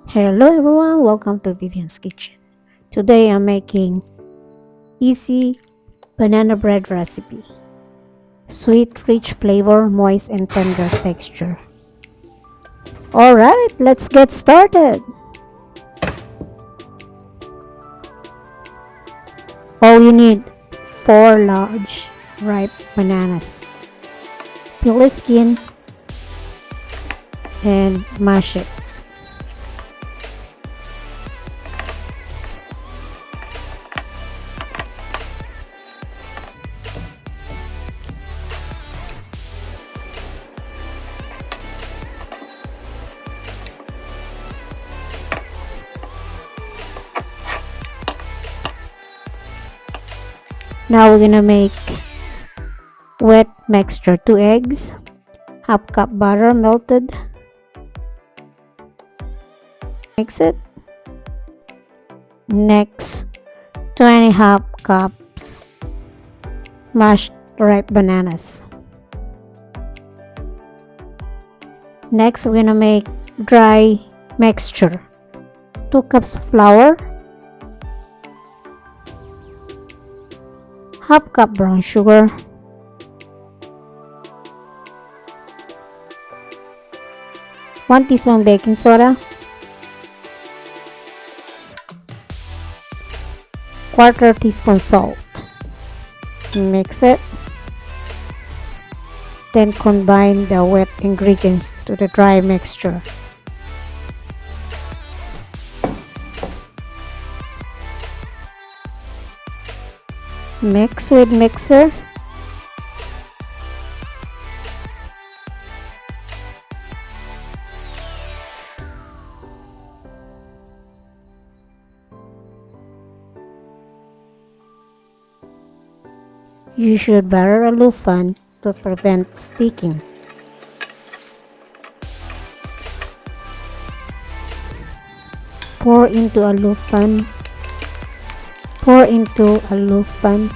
Hello everyone, welcome to Vivian's Kitchen. Today I'm making easy banana bread recipe. Sweet, rich flavor, moist and tender texture. Alright, let's get started. All you need 4 large ripe bananas. Peel the skin and mash it. Now we're gonna make wet mixture. 2 eggs, half cup butter melted. Mix it. Next, 2.5 cups mashed ripe bananas. Next, we're gonna make dry mixture. 2 cups flour, half cup brown sugar, 1 teaspoon baking soda, quarter teaspoon salt. Mix it. Then combine the wet ingredients to the dry mixture. Mix with mixer. You should butter a loofah to prevent sticking. Pour into a loofah. Pour into a loofah.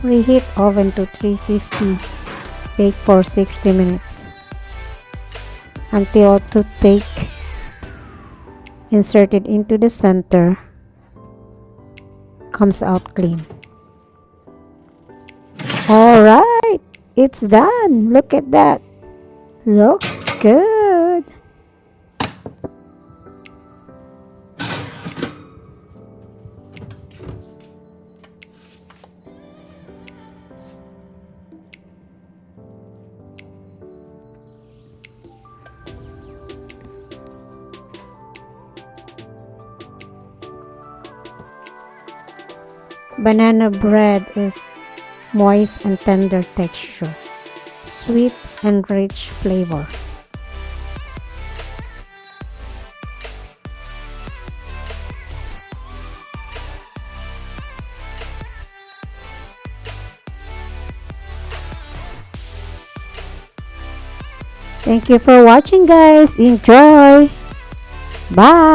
Preheat oven to 350. Bake for 60 minutes until toothpick inserted into the center comes out clean. Alright, it's done. Look at that. Looks good. Banana bread is moist and tender texture, sweet and rich flavor. Thank you for watching, guys. Enjoy. Bye.